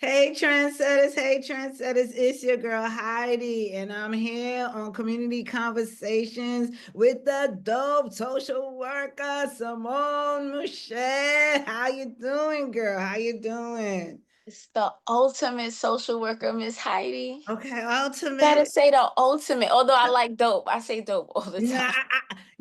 Hey trendsetters, it's your girl Heidi, and I'm here on Community Conversations with the dope social worker, Simone Muchette. How you doing, girl? How you doing? It's the ultimate social worker, Miss Heidi. Okay, Gotta ultimate. say the ultimate, although I like dope. I say dope all the No, time.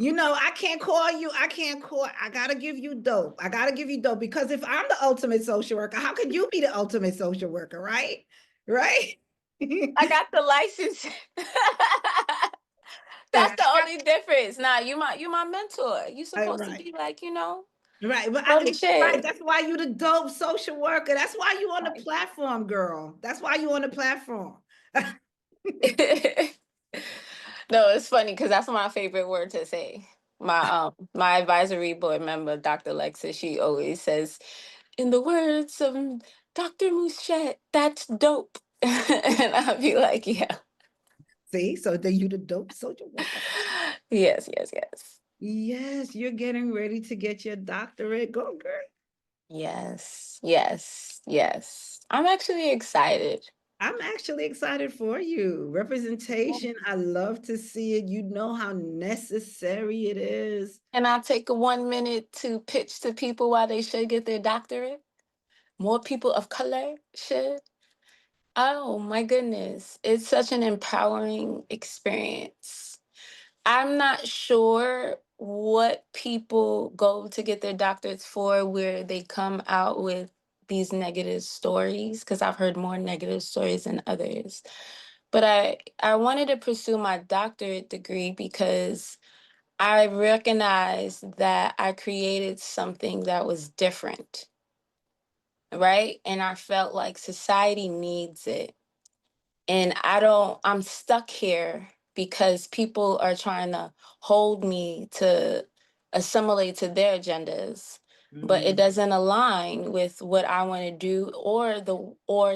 I can't call you. I gotta give you dope. I gotta give you dope because if I'm the ultimate social worker, how could you be the ultimate social worker, right? Right? I got the license. That's the only difference. Nah, you my mentor. You supposed to Right. be Right, but holy right, shit. that's why you the dope social worker. That's why you on the platform, girl. That's why you on the platform. No, it's funny because that's my favorite word to say. My advisory board member, Dr. Lexus, she always says, in the words of Dr. Muchette, that's dope. And I'll be like, yeah. See, so then you the dope social worker. Yes, yes, yes. Yes, you're getting ready to get your doctorate. Go, girl. Yes, yes, yes. I'm actually excited. I'm actually excited for you. Representation, I love to see it. You know how necessary it is. And I'll take a 1 minute to pitch to people why they should get their doctorate. More people of color should. Oh my goodness. It's such an empowering experience. I'm not sure what people go to get their doctorates for, where they come out with these negative stories, because I've heard more negative stories than others. But I wanted to pursue my doctorate degree because I recognized that I created something that was different, right? And I felt like society needs it. And I'm stuck here because people are trying to hold me to assimilate to their agendas, but it Mm, doesn't align with what I want to do, or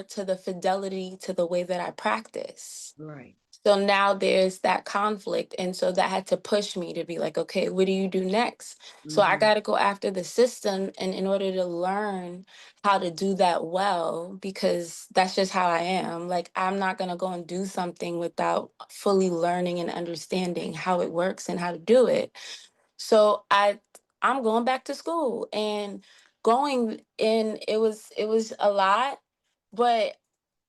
to the fidelity to the way that I practice. right. So now there's that conflict. And so that had to push me to be like, okay, what do you do next? So I Mhm. got to go after the system. And in order to learn how to do that well, because that's just how I am, like, I'm not going to go and do something without fully learning and understanding how it works and how to do it. So I'm going back to school, and going in, it was a lot, but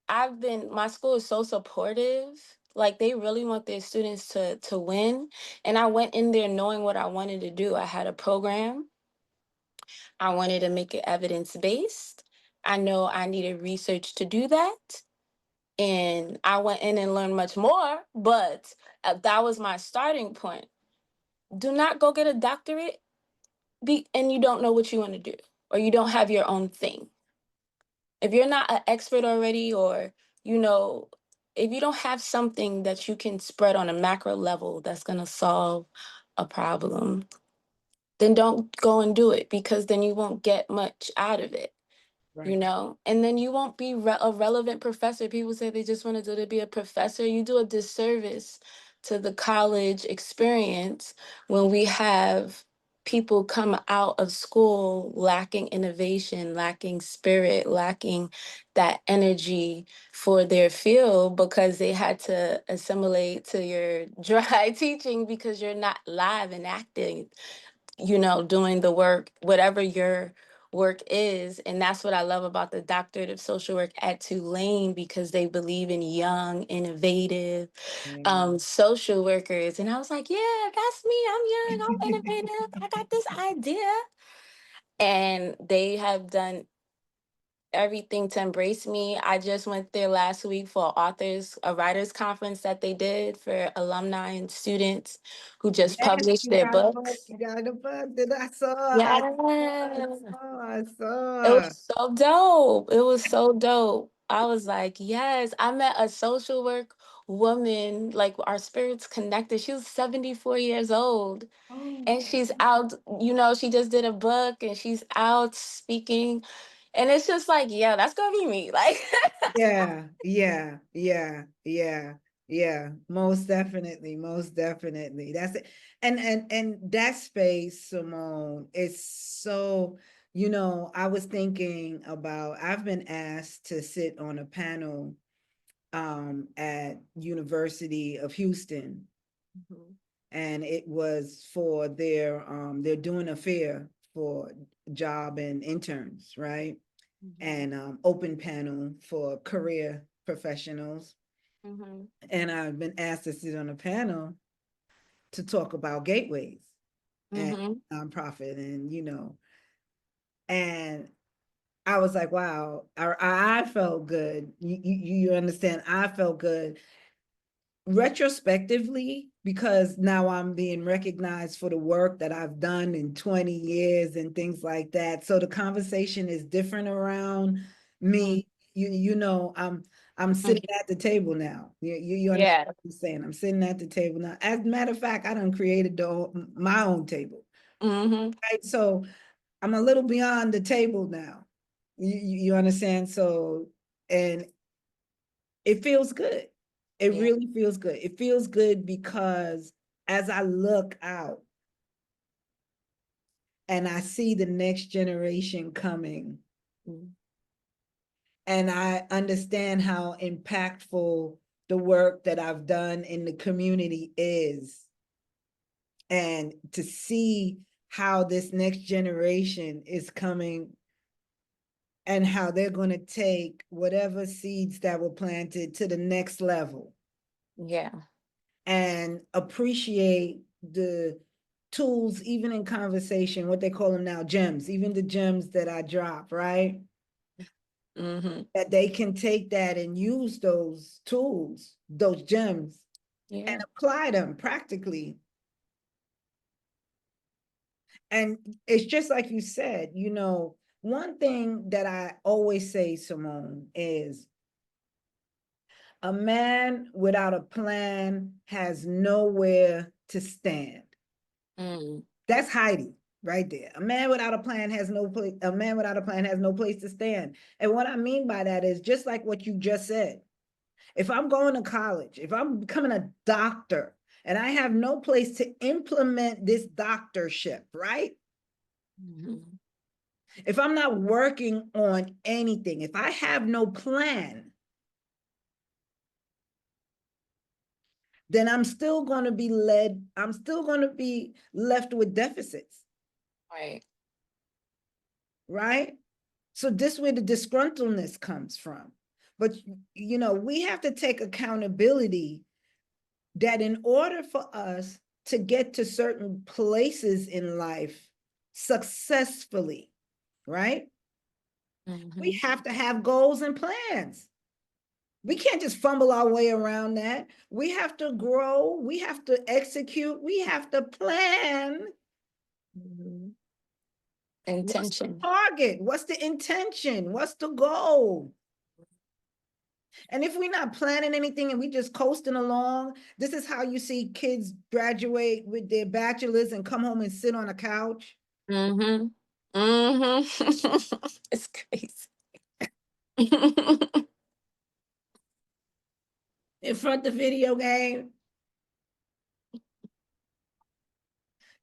my school is so supportive. Like, they really want their students to win. And I went in there knowing what I wanted to do. I had a program. I wanted to make it evidence based. I know I needed research to do that. And I went in and learned much more, but that was my starting point. Do not go get a doctorate and you don't know what you want to do, or you don't have your own thing. If you're not an expert already, or you know if you don't have something that you can spread on a macro level that's going to solve a problem, then don't go and do it, because then you won't get much out of it. Right. And then you won't be a relevant professor. People say they just want to do to be a professor. You do a disservice to the college experience when we have people come out of school lacking innovation, lacking spirit, lacking that energy for their field, because they had to assimilate to your dry teaching, because you're not live and acting, doing the work, whatever your work is. And that's what I love about the doctorate of social work at Tulane, because they believe in young, innovative Yeah. social workers. And I was like, yeah, that's me. I'm young, I'm innovative. I got this idea. And they have done everything to embrace me. I just went there last week for a writers conference that they did for alumni and students who just Yes, published you their got a book. books. You got a book. Did I saw? I saw. I Yeah. saw. I It saw. was so dope. It was so dope. I was like, yes, I met a social work woman, like our spirits connected. She was 74 years old, Oh, and she's out, she just did a book and she's out speaking. And it's just like, yeah, that's gonna be me. Like, yeah, yeah, yeah, yeah, yeah. Most definitely, most definitely. That's it. And that space, Simone, is so You know, I was thinking about, I've been asked to sit on a panel at University of Houston, and it was for they're doing a fair for job and interns, right? And open panel for career professionals. And I've been asked to sit on a panel to talk about gateways and nonprofit, and and I was like, wow, I felt good. You understand? I felt good retrospectively, because now I'm being recognized for the work that I've done in 20 years and things like that. So the conversation is different around me. I'm sitting at the table now. You understand Yeah. what I'm saying? I'm sitting at the table now. As a matter of fact, I done created my own table. Right? So I'm a little beyond the table now. You understand? So, and it feels good. It Yeah. really feels good. It feels good because as I look out and I see the next generation coming, and I understand how impactful the work that I've done in the community is, and to see how this next generation is coming and how they're going to take whatever seeds that were planted to the next level. Yeah. And appreciate the tools, even in conversation, what they call them now, gems, even the gems that I drop, right? That they can take that and use those tools, those gems, and apply them practically. And it's just like you said, one thing that I always say, Simone, is a man without a plan has nowhere to stand. That's Heidi right there. A man without a plan has no place. A man without a plan has no place to stand. And what I mean by that is just like what you just said. If I'm going to college, if I'm becoming a doctor, and I have no place to implement this doctorship, right? If I'm not working on anything, if I have no plan, then I'm still going to be left with deficits. Right. Right? So this is where the disgruntledness comes from. But we have to take accountability that in order for us to get to certain places in life successfully, right? We have to have goals and plans. We can't just fumble our way around that. We have to grow, we have to execute, we have to plan. Intention. What's the target? What's the intention? What's the goal? And if we're not planning anything and we just coasting along, this is how you see kids graduate with their bachelors and come home and sit on a couch. It's crazy. In front of the video game.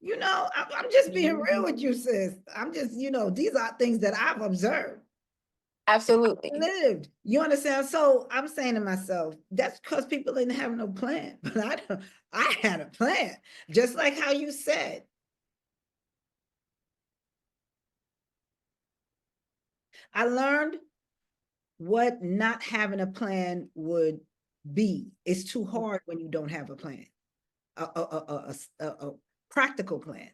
I'm just being real with you, sis. I'm just, these are things that I've observed. Absolutely. Lived. You understand? So I'm saying to myself, that's because people didn't have no plan. But I had a plan. Just like how you said. I learned what not having a plan would be. It's too hard when you don't have a plan, a practical plan.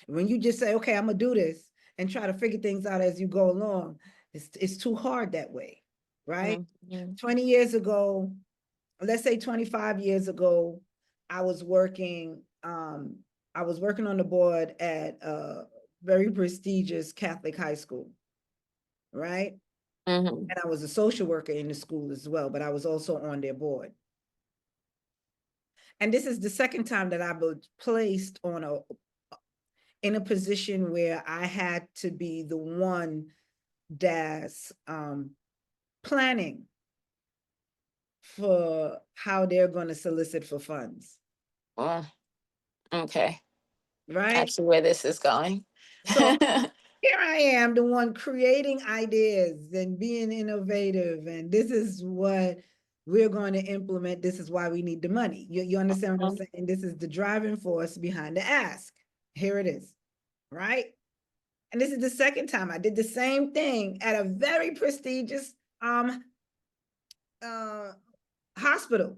When you just say, okay, I'm gonna do this and try to figure things out as you go along, it's too hard that way, right? 20 years ago, let's say 25 years ago, I was working on the board at a very prestigious Catholic high school, right? And I was a social worker in the school as well, but I was also on their board. And this is the second time that I was placed in a position where I had to be the one that's planning for how they're going to solicit for funds. Okay. right? I see where this is going. So here I am, the one creating ideas and being innovative. And this is what we're going to implement. This is why we need the money. You understand what I'm saying? This is the driving force behind the ask. Here it is, right? And this is the second time I did the same thing at a very prestigious uh, hospital.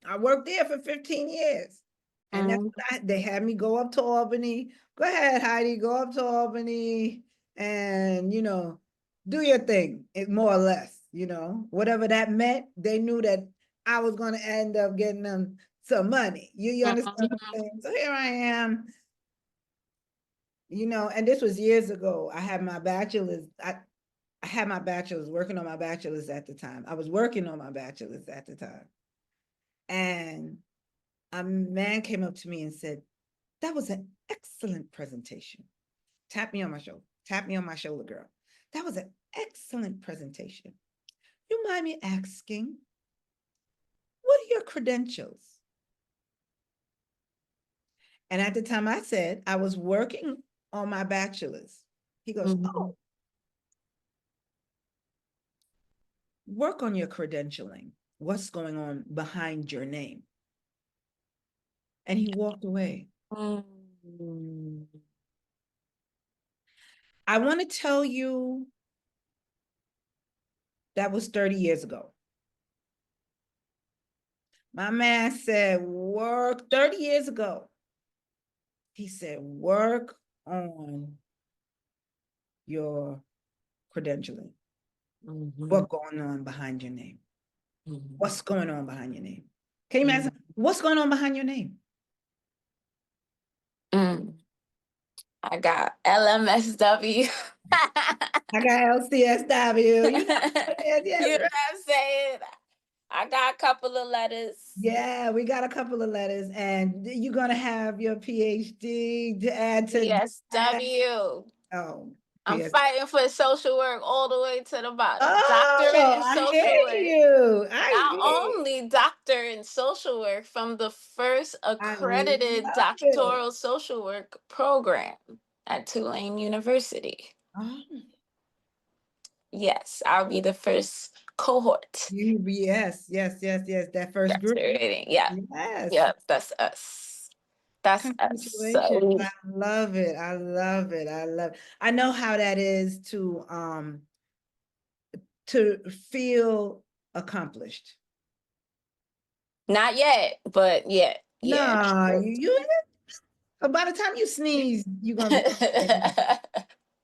I worked there for 15 years. And that's what they had me go up to Albany. Go ahead, Heidi, go up to Albany and, do your thing, more or less, whatever that meant. They knew that I was going to end up getting them some money. You understand what I'm saying? So here I am, and this was years ago. I had my bachelor's. I had my bachelor's, working on my bachelor's at the time. I was working on my bachelor's at the time. And a man came up to me and said, "That was an excellent presentation." Tap me on my shoulder. Tap me on my shoulder, girl. "That was an excellent presentation. You mind me asking, what are your credentials?" And at the time I said, I was working on my bachelor's. He goes, "Oh, work on your credentialing. What's going on behind your name?" And he walked away. I want to tell you that was 30 years ago. My man said, work 30 years ago. He said, work on your credentialing. What's going on behind your name? What's going on behind your name? Can you imagine what's going on behind your name? I got LMSW. I got LCSW. You know what it is? Yes, You know right? what I'm saying? I got a couple of letters. Yeah, we got a couple of letters, and you're gonna have your PhD to add to that. DSW. Oh, I'm PS. fighting for social work all the way to the bottom. Doctorate Oh, in I hear social work. you. I Not hear. only doctor in social work from the first I accredited love it. doctoral social work program at Tulane University. Oh, Yes, I'll be the first cohort. yes, yes, yes, yes. That first group. Graduating. Yeah. Yes. Yep, that's us. That's us. Congratulations. I love it. I love it. I love it. I know how that is to feel accomplished. Not yet, but yet. Yeah. No, you by the time you sneeze, you're gonna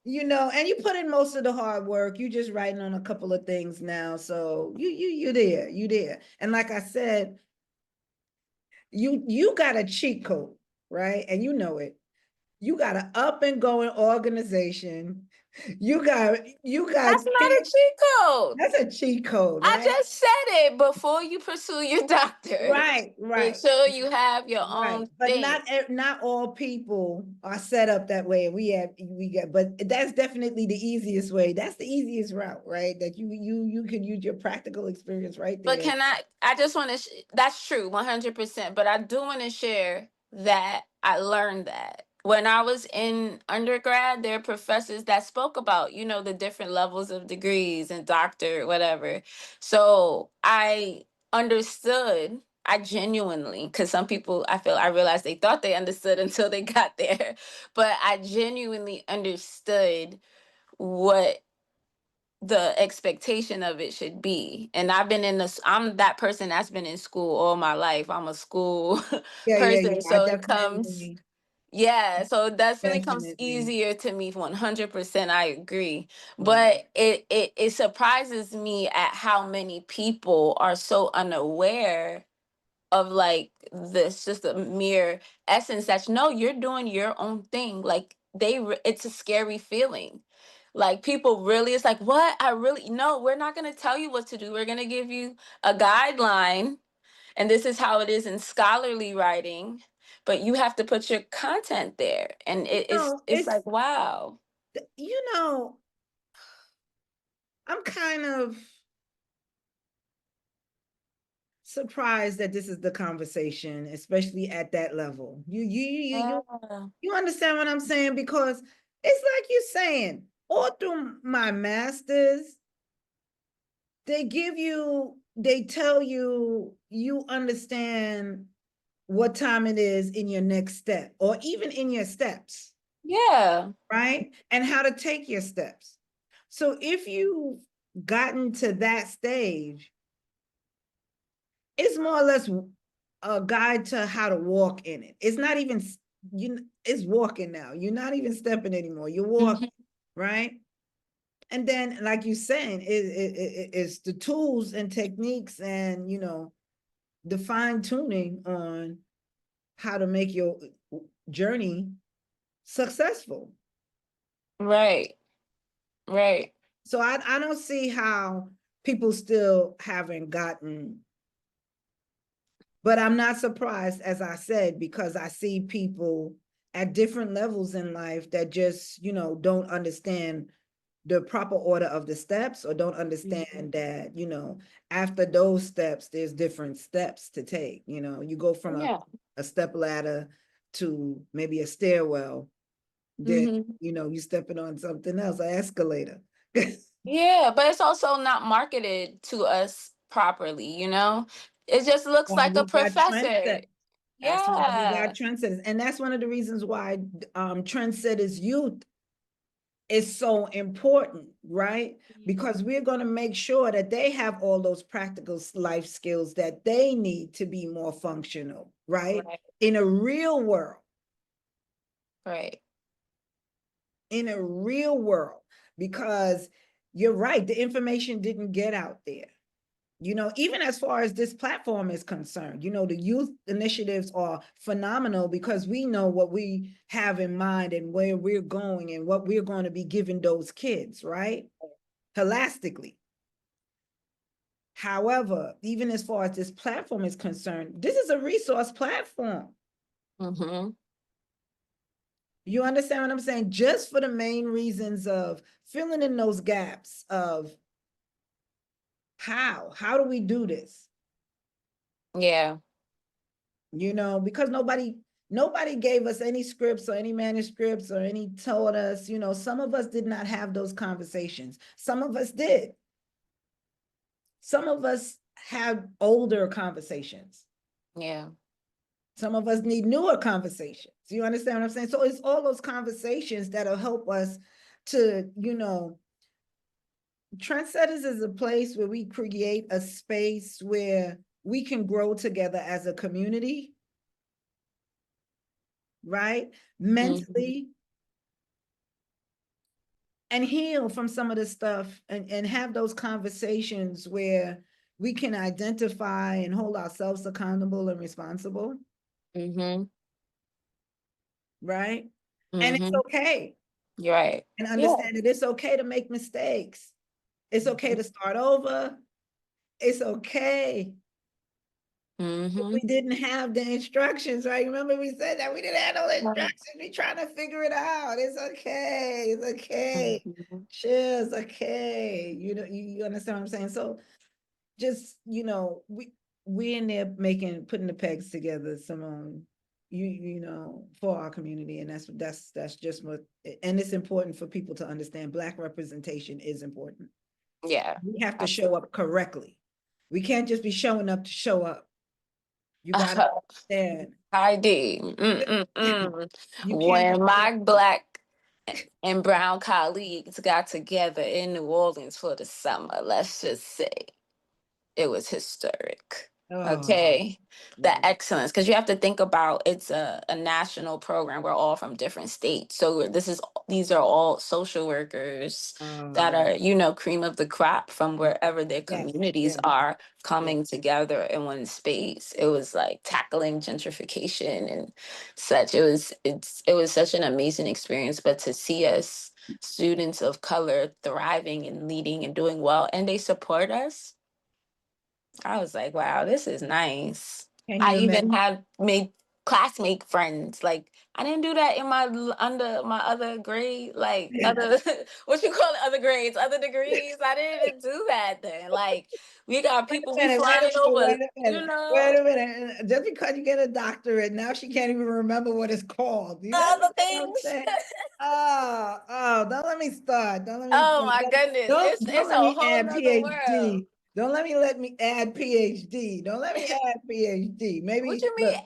be and you put in most of the hard work. You just writing on a couple of things now. So you're there. You there. And like I said, you got a cheat code, right? And you know it. You got an up and going organization. You got That's not a cheat code. that's a cheat code, I right? just said it before you pursue your doctorate. Right. Until you have your Right. own But thing. not all people are set up that way. But that's definitely the easiest way. That's the easiest route, right? That you can use your practical experience right But there. I just want to, that's true, 100%. But I do want to share that I learned that. When I was in undergrad, there are professors that spoke about, the different levels of degrees and doctor, whatever. So I genuinely, because some people, I realized they thought they understood until they got there. But I genuinely understood what the expectation of it should be. And I'm that person that's been in school all my life. I'm a school Yeah. person. I So it comes, yeah, so it definitely comes definitely. easier to me. 100%, I agree. Right. But it surprises me at how many people are so unaware of like this, just a mere essence that no, you're doing your own thing. Like it's a scary feeling. Like people really, it's like, what? I really, no, we're not going to tell you what to do. We're going to give you a guideline, and this is how it is in scholarly writing, but you have to put your content there. And it's It's like, wow. you know, I'm kind of surprised that this is the conversation, especially at that level. You understand what I'm saying? Because it's like you're saying, all through my masters, they tell you, you understand what time it is in your next step, or even in your steps, Yeah. right? And how to take your steps. So if you've gotten to that stage, it's more or less a guide to how to walk in it. It's not even it's walking now. You're not even stepping anymore. You're walking, right? And then, like you're saying, it's the tools and techniques, and the fine tuning on how to make your journey successful. Right. Right. So I don't see how people still haven't gotten, but I'm not surprised, as I said, because I see people at different levels in life that just, don't understand the proper order of the steps, or don't understand that, after those steps, there's different steps to take. You go from Yeah. a step ladder to maybe a stairwell, then, you stepping on something else, an escalator. Yeah, but it's also not marketed to us properly, you know? It just looks Why like a we got professor. trendsetters. That's why we got Yeah. trendsetters. And that's one of the reasons why Trendsetters Youth is so important, right? Because we're going to make sure that they have all those practical life skills that they need to be more functional, right? Right. In a real world, Right. in a real world, because you're right, the information didn't get out there. Even as far as this platform is concerned, the youth initiatives are phenomenal, because we know what we have in mind and where we're going and what we're going to be giving those kids, right? Holistically. However, even as far as this platform is concerned, this is a resource platform. You understand what I'm saying? Just for the main reasons of filling in those gaps of how do we do this? Yeah. Because nobody gave us any scripts or any manuscripts or any told us, some of us did not have those conversations. Some of us did. Some of us have older conversations. Yeah. Some of us need newer conversations. You understand what I'm saying? So it's all those conversations that'll help us to, Trendsetters is a place where we create a space where we can grow together as a community, right? Mentally, and heal from some of the stuff, and have those conversations where we can identify and hold ourselves accountable and responsible, right? And it's okay. You're right. And Yeah. understand that it's okay to make mistakes. It's okay to start over. It's okay. We didn't have the instructions, right? Remember we said that we didn't have no instructions. We trying to figure it out. It's okay. It's okay. Chill. It's okay. You understand what I'm saying? So just, we in there putting the pegs together, Simone. For our community, and that's just what, and it's important for people to understand. Black representation is important. Yeah. We have to show up correctly. We can't just be showing up to show up. You gotta understand. ID. You can't When just my Black and brown colleagues got together in New Orleans for the summer, let's just say it was historic. Okay. The excellence, because you have to think about, it's a national program. We're all from different states. So these are all social workers that are, cream of the crop from wherever their communities are coming together in one space. It was like tackling gentrification and such. It was such an amazing experience. But to see us students of color thriving and leading and doing well, and they support us, I was like, wow, this is nice. Can I you even imagine? had made classmate friends. Like I didn't do that in my under my other grade, like other what you call it, other grades, other degrees. I didn't do that then. Like we got people we Wait a flying minute, over, wait a you minute, know, wait a minute. Just because you get a doctorate, now she can't even remember what it's called. You the know other what I'm things. saying? Oh, don't let me start. Oh my goodness. Don't It's a let me whole add nother world. PhD. Don't let me add PhD. Don't let me add PhD. What Maybe you mean? look,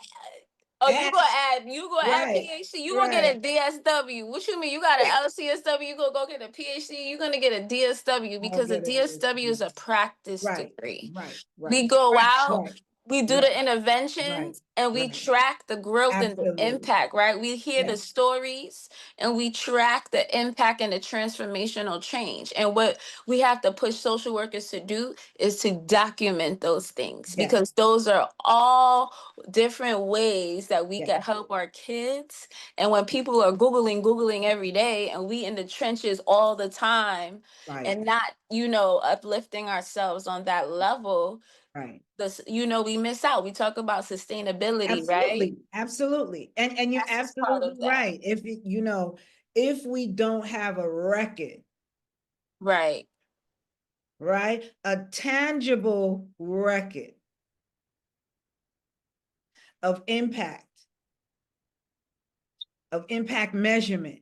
Oh, add you gonna add right, PhD, you gonna get right, a DSW. What you mean? You got an LCSW, you gonna go get a PhD, you're gonna get a DSW I'll because a get it. DSW is a practice Right, degree. right, We right, go out, right, we do right, the right, interventions, and we right. track the growth and the Absolutely. impact, right? We hear Yeah, the stories and we track the impact and the transformational change. And what we have to push social workers to do is to document those things yeah, because those are all different ways that we yeah, can help our kids. And when people are Googling every day and we in the trenches all the time right, and not, you know, uplifting ourselves on that level, right. this, you know, we miss out. We talk about sustainability, right? Absolutely, absolutely. And you're That's just part absolutely of that. right. If we don't have a record, Right. right? A tangible record of impact measurement,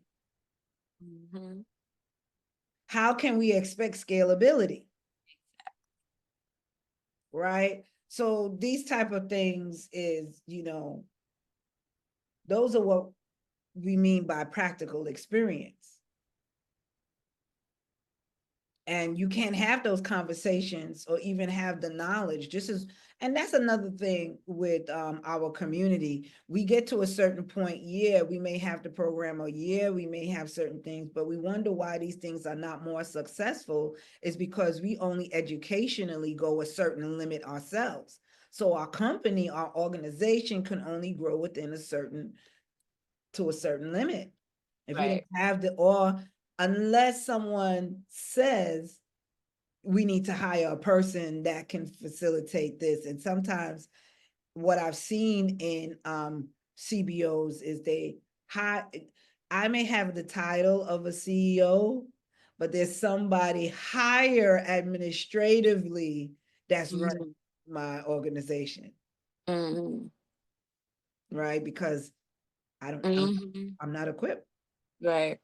Hmm. how can we expect scalability, right? So these type of things is, those are what we mean by practical experience. And you can't have those conversations or even have the knowledge just as, and that's another thing with our community. We get to a certain point, yeah, we may have the program, or yeah, we may have certain things, but we wonder why these things are not more successful, is because we only educationally go a certain limit ourselves. So our company, our organization can only grow within to a certain limit. If we don't Right. have or unless someone says we need to hire a person that can facilitate this. And sometimes what I've seen in CBOs is they hire, I may have the title of a CEO, but there's somebody higher administratively that's running Hmm. my organization, Hmm. right? Because I don't, Hmm. I'm not equipped. Right.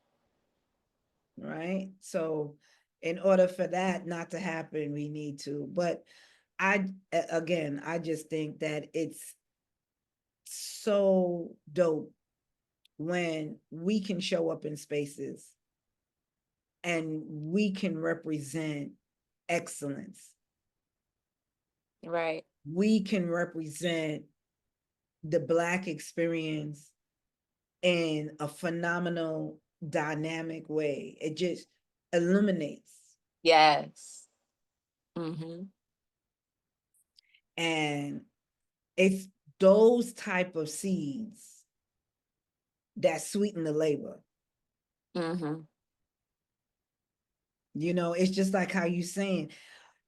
Right? So in order for that not to happen, we need to. But again, I just think that it's so dope when we can show up in spaces and we can represent excellence. Right. We can represent the Black experience in a phenomenal, dynamic way. It just illuminates. Yes. Hmm. And it's those type of seeds that sweeten the labor. Hmm. It's just like how you saying,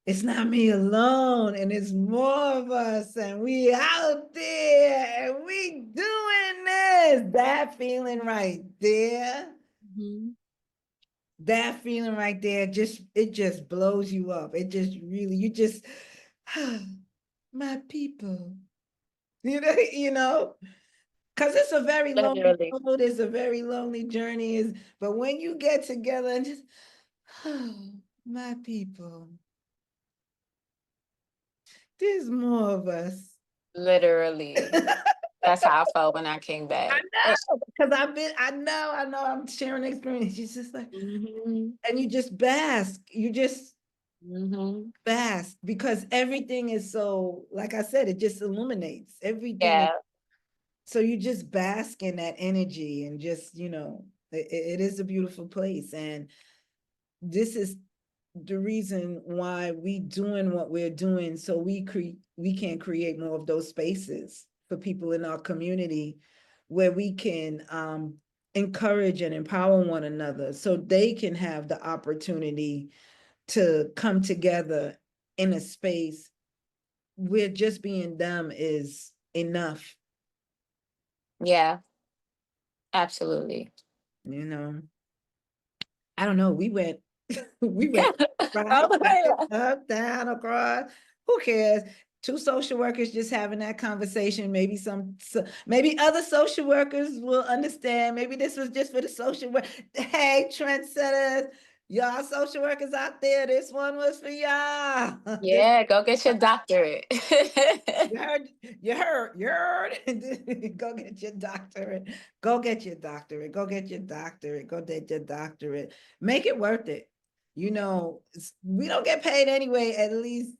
it's not me alone, and it's more of us, and we out there, and we doing this. That feeling right there, Hmm. it just blows you up. It just really, you just, my people, you know, because it's a very lonely Literally. road, it's a very lonely journey, but when you get together and just, oh, my people, there's more of us. Literally. That's how I felt when I came I back. know, because I know, I'm sharing experience. It's just like, Hmm. and you just Hmm. bask because everything is so, like I said, it just illuminates everything. Yeah. So you just bask in that energy and just, it is a beautiful place. And this is the reason why we doing what we're doing, so we can create more of those spaces for people in our community where we can encourage and empower one another so they can have the opportunity to come together in a space where just being them is enough. Yeah, absolutely. You know, I don't know. We went, we went right, Oh, left, yeah. up, down, across. Who cares? Two social workers just having that conversation. Maybe maybe other social workers will understand. Maybe this was just for the social work. Hey, trendsetters, y'all social workers out there, this one was for y'all. This Yeah, go get your doctorate. you heard, you heard. Go get your doctorate. Go get your doctorate. Go get your doctorate. Go get your doctorate. Make it worth it. You know, we don't get paid anyway, at least.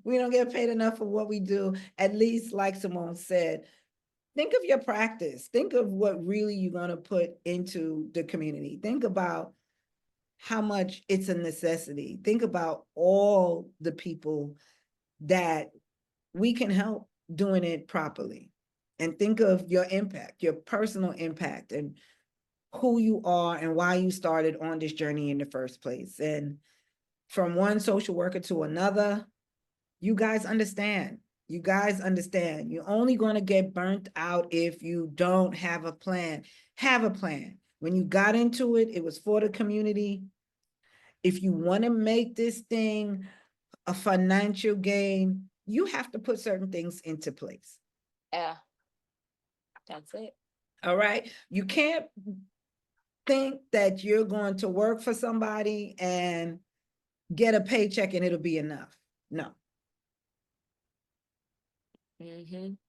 We don't get paid enough for what we do. At least, like Simone said, think of your practice. Think of what really you're going to put into the community. Think about how much it's a necessity. Think about all the people that we can help doing it properly. And think of your impact, your personal impact, and who you are and why you started on this journey in the first place. And from one social worker to another, you guys understand. You guys understand. You're only going to get burnt out if you don't have a plan. Have a plan. When you got into it, it was for the community. If you want to make this thing a financial gain, you have to put certain things into place. Yeah, that's it. All right. You can't think that you're going to work for somebody and get a paycheck and it'll be enough. No.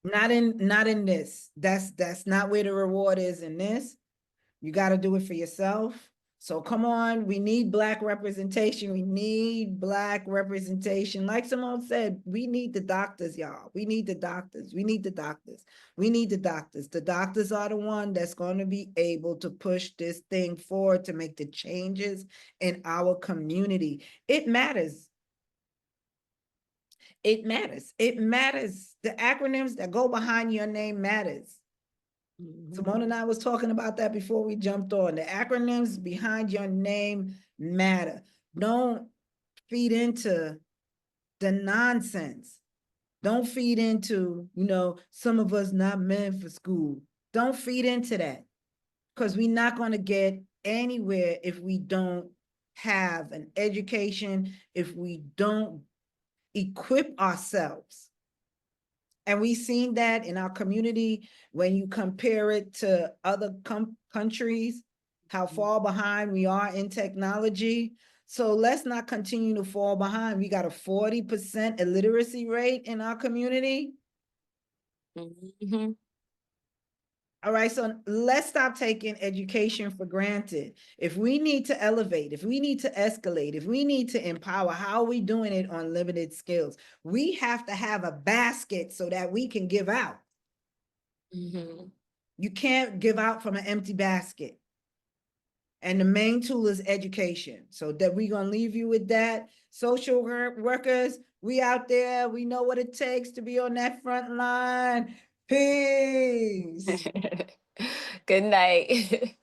Not in this. That's not where the reward is in this. You got to do it for yourself. So come on, we need Black representation. We need Black representation. Like Simone said, we need the doctors, y'all. We need the doctors. We need the doctors. We need the doctors. The doctors are the one that's going to be able to push this thing forward to make the changes in our community. It matters. It matters. It matters. The acronyms that go behind your name matters. Simone and I was talking about that before we jumped on. The acronyms behind your name matter. Don't feed into the nonsense. Don't feed into, some of us not meant for school. Don't feed into that because we're not going to get anywhere if we don't have an education, if we don't equip ourselves. And we've seen that in our community when you compare it to other countries, how far behind we are in technology. So let's not continue to fall behind. We got a 40% illiteracy rate in our community. Mm-hmm. All right, so let's stop taking education for granted. If we need to elevate, if we need to escalate, if we need to empower, how are we doing it on limited skills? We have to have a basket so that we can give out. Mm-hmm. You can't give out from an empty basket. And the main tool is education. So that we're going to leave you with that. Social workers, we out there, we know what it takes to be on that front line. Peace. Good night.